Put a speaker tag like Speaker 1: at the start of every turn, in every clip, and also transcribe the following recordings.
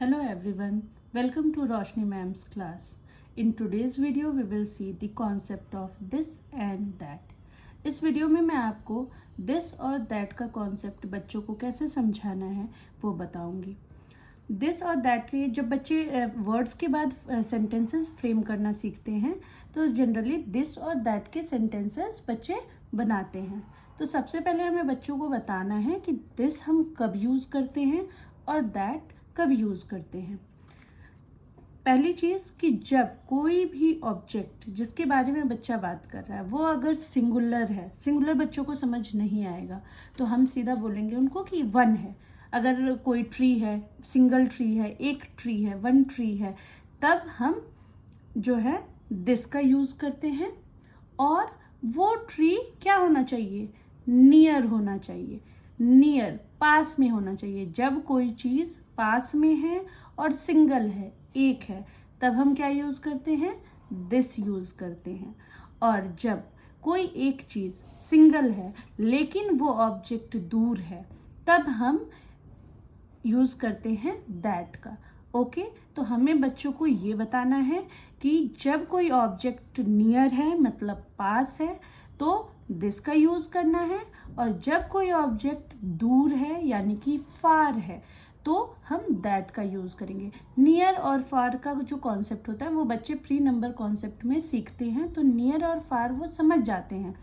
Speaker 1: Hello everyone, welcome to Roshni Ma'am's class. In today's video we will see the concept of this and that. इस video में मैं आपको this और that का concept बच्चों को कैसे समझाना है वो बताऊंगी. दिस और दैट के जब बच्चे वर्ड्स के बाद सेंटेंसेस फ्रेम करना सीखते हैं तो जनरली दिस और दैट के सेंटेंसेस बच्चे बनाते हैं. तो सबसे पहले हमें बच्चों को बताना है कि दिस हम कब यूज़ करते हैं और दैट कब यूज़ करते हैं. पहली चीज़ कि जब कोई भी ऑब्जेक्ट जिसके बारे में बच्चा बात कर रहा है वो अगर सिंगुलर है, सिंगुलर बच्चों को समझ नहीं आएगा तो हम सीधा बोलेंगे उनको कि वन है. अगर कोई ट्री है, सिंगल ट्री है, एक ट्री है, वन ट्री है, तब हम जो है दिस का यूज़ करते हैं. और वो ट्री क्या होना चाहिए? नियर होना चाहिए. नियर, पास में होना चाहिए. जब कोई चीज़ पास में है और सिंगल है, एक है, तब हम क्या यूज़ करते हैं? दिस यूज़ करते हैं. और जब कोई एक चीज़ सिंगल है लेकिन वो ऑब्जेक्ट दूर है तब हम यूज़ करते हैं दैट का. ओके, तो हमें बच्चों को ये बताना है कि जब कोई ऑब्जेक्ट नियर है मतलब पास है तो दिस का यूज़ करना है, और जब कोई ऑब्जेक्ट दूर है यानी कि फार है तो हम दैट का यूज़ करेंगे. नियर और फार का जो कॉन्सेप्ट होता है वो बच्चे प्री नंबर कॉन्सेप्ट में सीखते हैं, तो नियर और फार वो समझ जाते हैं.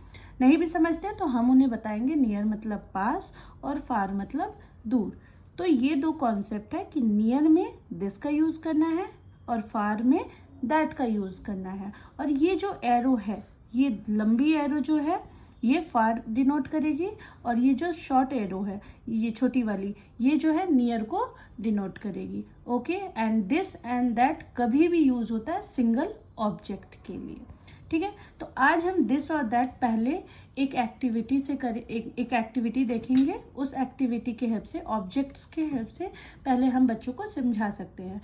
Speaker 1: नहीं भी समझते तो हम उन्हें बताएंगे नियर मतलब पास और फार मतलब दूर. तो ये दो कॉन्सेप्ट है कि नियर में दिस का यूज़ करना है और फार में दैट का यूज़ करना है. और ये जो एरो है, ये लंबी एरो जो है ये फार डिनोट करेगी, और ये जो शॉर्ट एरो है, ये छोटी वाली, ये जो है नियर को डिनोट करेगी. Okay, and this and that कभी भी यूज़ होता है सिंगल ऑब्जेक्ट के लिए. ठीक है, तो आज हम दिस और दैट पहले एक एक्टिविटी से एक एक्टिविटी देखेंगे. उस एक्टिविटी के हेल्प से, ऑब्जेक्ट्स के हेल्प से पहले हम बच्चों को समझा सकते हैं.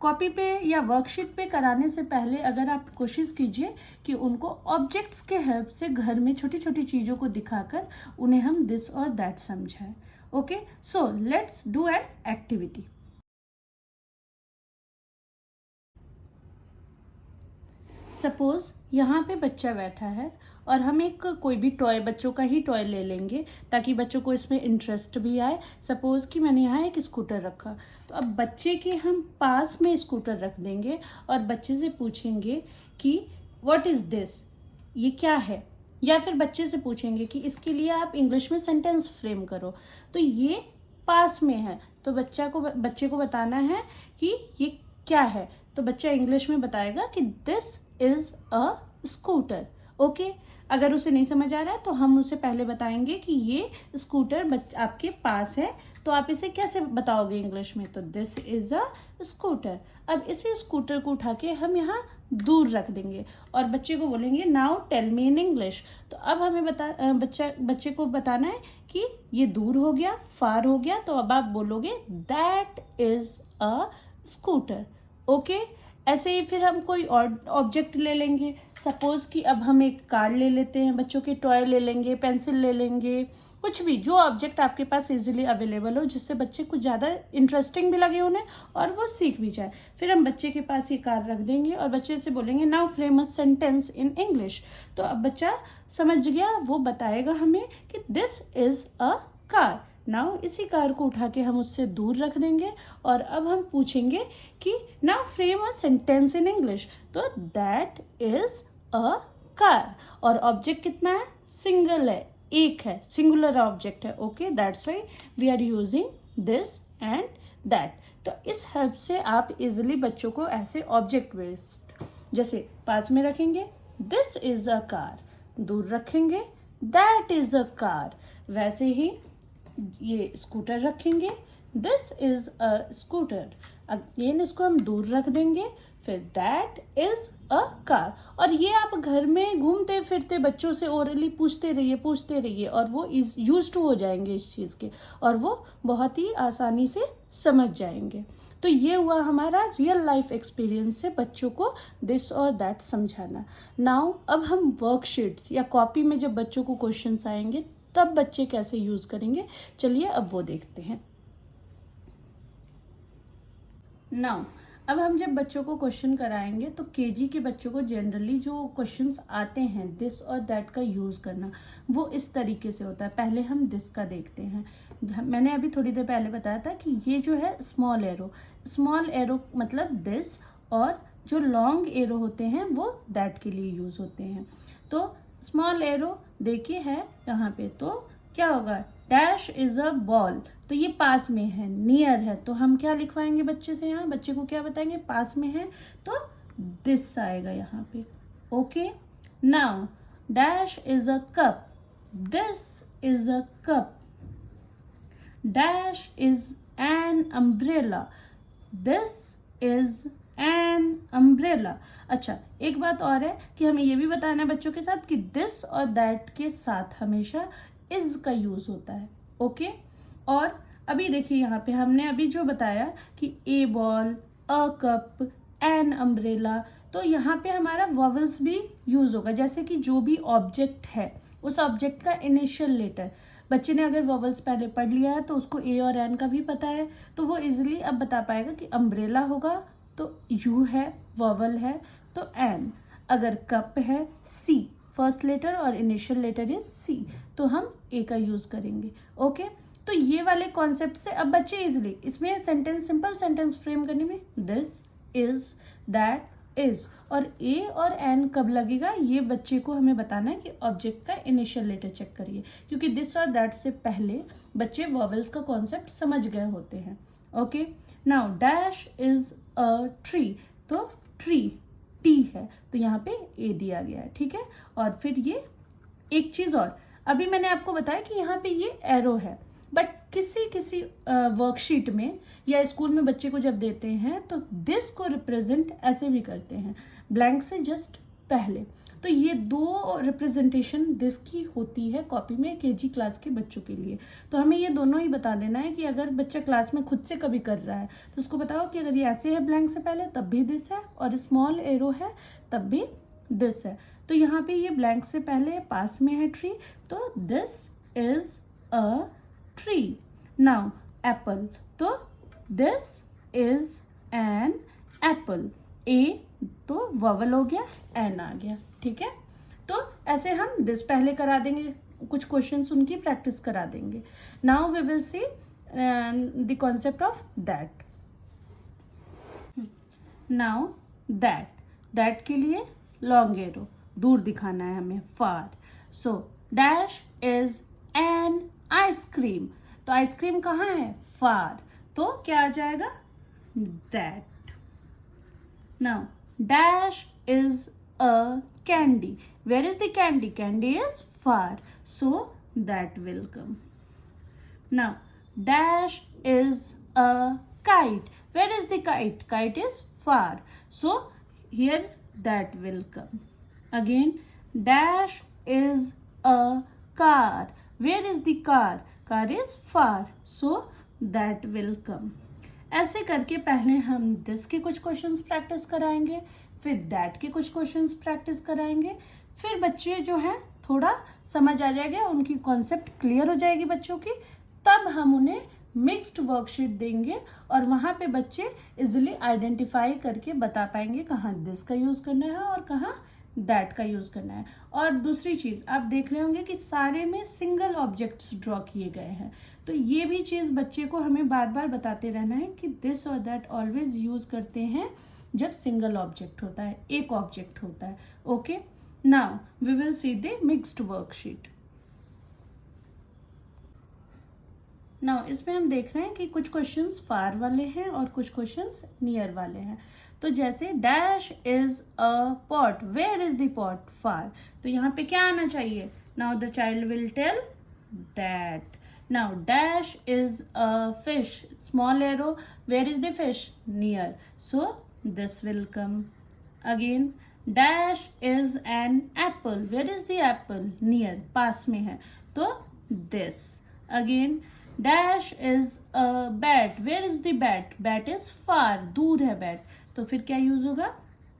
Speaker 1: कॉपी पे या वर्कशीट पे कराने से पहले अगर आप कोशिश कीजिए कि उनको ऑब्जेक्ट्स के हेल्प से घर में छोटी छोटी चीज़ों को दिखाकर उन्हें हम दिस और दैट समझाएं. Okay, so let's do an activity. Suppose यहाँ पे बच्चा बैठा है और हम एक कोई भी टॉय, बच्चों का ही टॉय ले लेंगे ताकि बच्चों को इसमें इंटरेस्ट भी आए. सपोज कि मैंने यहाँ एक स्कूटर रखा, तो अब बच्चे के हम पास में स्कूटर रख देंगे और बच्चे से पूछेंगे कि व्हाट इज़ दिस, ये क्या है. या फिर बच्चे से पूछेंगे कि इसके लिए आप इंग्लिश में सेंटेंस फ्रेम करो. तो ये पास में है तो बच्चे को बताना है कि ये क्या है. तो बच्चा इंग्लिश में बताएगा कि this is a scooter. Okay, अगर उसे नहीं समझ आ रहा है तो हम उसे पहले बताएंगे कि ये स्कूटर आपके पास है, तो आप इसे कैसे बताओगे इंग्लिश में? तो दिस इज अ स्कूटर. अब इसी स्कूटर को उठा के हम यहाँ दूर रख देंगे और बच्चे को बोलेंगे now tell me in English. तो अब हमें बच्चे को बताना है कि ये दूर हो गया, फार हो गया, तो अब आप बोलोगे that is a scooter. Okay, ऐसे ही फिर हम कोई और ऑब्जेक्ट ले लेंगे. सपोज कि अब हम एक कार ले लेते हैं, बच्चों के टॉय ले लेंगे, पेंसिल ले लेंगे, कुछ भी जो ऑब्जेक्ट आपके पास इजीली अवेलेबल हो जिससे बच्चे कुछ ज़्यादा इंटरेस्टिंग भी लगे उन्हें और वो सीख भी जाए. फिर हम बच्चे के पास ये कार रख देंगे और बच्चे से बोलेंगे now frame a sentence in English. तो अब बच्चा समझ गया, वो बताएगा हमें कि this is a car. Now इसी कार को उठा के हम उससे दूर रख देंगे और अब हम पूछेंगे कि now frame a sentence in English. तो दैट इज अ कार. और ऑब्जेक्ट कितना है? सिंगल है, एक है, सिंगुलर ऑब्जेक्ट है. Okay, that's why we are using this and that. तो इस हेल्प से आप इजिली बच्चों को ऐसे ऑब्जेक्ट बेस्ड, जैसे पास में रखेंगे दिस इज अ कार, दूर रखेंगे दैट इज अ कार, वैसे ही ये स्कूटर रखेंगे this is a scooter. Again इसको हम दूर रख देंगे, फिर दैट इज अ कार. और ये आप घर में घूमते फिरते बच्चों से ओरली पूछते रहिए और वो यूज टू हो जाएंगे इस चीज़ के, और वो बहुत ही आसानी से समझ जाएंगे. तो ये हुआ हमारा रियल लाइफ एक्सपीरियंस से बच्चों को दिस और दैट समझाना. नाउ अब हम वर्कशीट्स या कॉपी में जब बच्चों को क्वेश्चंस आएंगे तब बच्चे कैसे यूज़ करेंगे, चलिए अब वो देखते हैं. नाउ अब हम जब बच्चों को क्वेश्चन कराएंगे तो केजी के बच्चों को जनरली जो क्वेश्चंस आते हैं दिस और दैट का यूज करना वो इस तरीके से होता है। पहले हम दिस का देखते हैं। मैंने अभी थोड़ी देर पहले बताया था कि ये जो है स्मॉल एरो मतलब दिस, और जो लॉन्ग एरो होते हैं वो दैट के लिए यूज होते हैं। तो स्मॉल एरो देखिए है यहाँ पे, तो क्या होगा, डैश इज अ बॉल, तो ये पास में है, नियर है, तो हम क्या लिखवाएंगे बच्चे से, यहाँ बच्चे को क्या बताएंगे, पास में है, तो दिस आएगा यहाँ पे। Okay, now dash is a cup, this is a cup. Dash is an umbrella, this is an umbrella. अच्छा, एक बात और है कि हमें ये भी बताना है बच्चों के साथ कि दिस और दैट के साथ हमेशा इज का यूज होता है। ओके, और अभी देखिए यहाँ पे हमने अभी जो बताया कि a ball, a cup, an umbrella, तो यहाँ पे हमारा वॉवल्स भी यूज होगा। जैसे कि जो भी ऑब्जेक्ट है उस ऑब्जेक्ट का इनिशियल लेटर, बच्चे ने अगर वॉवल्स पहले पढ़ लिया है तो उसको ए और एन का भी पता है, तो वो इजिली अब बता पाएगा कि अम्ब्रेला होगा तो यू है, वॉवल है तो एन। अगर कप है सी, फर्स्ट लेटर और इनिशियल लेटर इज सी, तो हम ए का यूज करेंगे। ओके, तो ये वाले कॉन्सेप्ट से अब बच्चे इजिली इसमें सेंटेंस, सिंपल सेंटेंस फ्रेम करने में दिस इज, दैट इज, और ए और एन कब लगेगा ये बच्चे को हमें बताना है कि ऑब्जेक्ट का इनिशियल लेटर चेक करिए, क्योंकि दिस और दैट से पहले बच्चे वॉवेल्स का कॉन्सेप्ट समझ गए होते हैं। Okay, now dash is a tree, तो ट्री टी है तो यहाँ पे ए दिया गया है, ठीक है। और फिर ये एक चीज और, अभी मैंने आपको बताया कि यहाँ पे ये एरो है, बट किसी किसी वर्कशीट में या स्कूल में बच्चे को जब देते हैं तो दिस को रिप्रेजेंट ऐसे भी करते हैं, ब्लैंक से जस्ट पहले। तो ये दो रिप्रेजेंटेशन दिस की होती है कॉपी में केजी क्लास के बच्चों के लिए। तो हमें ये दोनों ही बता देना है कि अगर बच्चा क्लास में खुद से कभी कर रहा है तो उसको बताओ कि अगर ये ऐसे है ब्लैंक से पहले तब भी दिस है, और स्मॉल एरो है तब भी दिस है। तो यहाँ पे ये ब्लैंक से पहले पास में है ट्री, तो this is a tree. Now Apple, तो दिस इज एन एप्पल, ए तो वॉवल हो गया, एन आ गया, ठीक है। तो ऐसे हम दिस पहले करा देंगे, कुछ क्वेश्चंस उनकी प्रैक्टिस करा देंगे। Now we will see the concept of that. Now that के लिए लॉन्ग एरो, दूर दिखाना है हमें, far. So dash is an ice cream, तो आइसक्रीम कहाँ है, फार, तो क्या आ जाएगा, that. Now dash is a candy, where is the candy, candy is far, so that will come. Now dash is a kite, where is the kite, kite is far, so here that will come. Again, dash is a car, where is the car, car is far, so that will come. ऐसे करके पहले हम this के कुछ questions practice कराएंगे, फिर that के कुछ क्वेश्चंस प्रैक्टिस कराएंगे, फिर बच्चे जो है थोड़ा समझ आ जाएगा, उनकी कॉन्सेप्ट क्लियर हो जाएगी बच्चों की, तब हम उन्हें मिक्स्ड वर्कशीट देंगे और वहां पे बच्चे इजिली आइडेंटिफाई करके बता पाएंगे कहाँ दिस का यूज करना है और कहाँ दैट का यूज करना है। और दूसरी चीज आप देख रहे होंगे कि सारे में सिंगल ऑब्जेक्ट्स ड्रॉ किए गए हैं, तो ये भी चीज बच्चे को हमें बार बार बताते रहना है कि दिस और दैट ऑलवेज यूज करते हैं जब सिंगल ऑब्जेक्ट होता है, एक ऑब्जेक्ट होता है। Okay, now we will see the mixed worksheet. Now इसमें हम देख रहे हैं कि कुछ क्वेश्चंस फार वाले हैं और कुछ क्वेश्चंस नियर वाले हैं। तो जैसे dash is a pot, where is the pot, far, तो यहाँ पे क्या आना चाहिए, now the child will tell that. Now dash is a fish, small arrow, where is the fish, near, so this will come. Again dash is an apple, where is the apple, near, पास में है, तो this. Again dash is a bat, where is the bat, bat is far, दूर है bat, तो फिर क्या use होगा,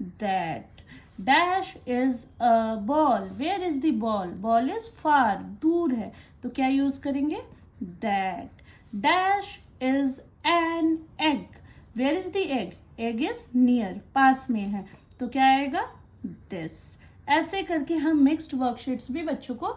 Speaker 1: that. Dash is a ball, where is the ball, ball is far, दूर है, तो क्या यूज करेंगे, that. Dash is an egg, where is the egg, egg is near, पास में है, तो क्या आएगा दिस। ऐसे करके हम मिक्स्ड वर्कशीट्स भी बच्चों को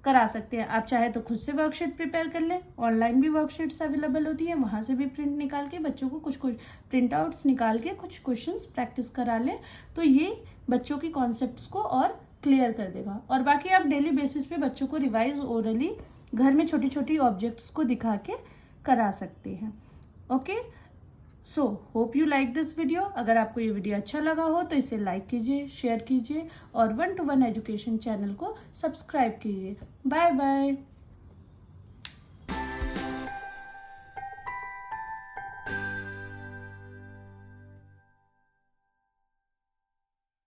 Speaker 1: करा सकते हैं। आप चाहे तो खुद से वर्कशीट प्रिपेयर कर लें, ऑनलाइन भी वर्कशीट्स अवेलेबल होती है, वहां से भी प्रिंट निकाल के बच्चों को कुछ प्रिंट आउट्स निकाल के कुछ क्वेश्चंस प्रैक्टिस करा लें, तो ये बच्चों की कॉन्सेप्ट्स को और क्लियर कर देगा। और बाकी आप डेली बेसिस पे बच्चों को रिवाइज ओरली घर में छोटी छोटी ऑब्जेक्ट्स को दिखा के करा सकते हैं। Okay, so hope you like this video. अगर आपको ये वीडियो अच्छा लगा हो तो इसे लाइक कीजिए, शेयर कीजिए और 1 to 1 एजुकेशन चैनल को सब्सक्राइब कीजिए। Bye bye.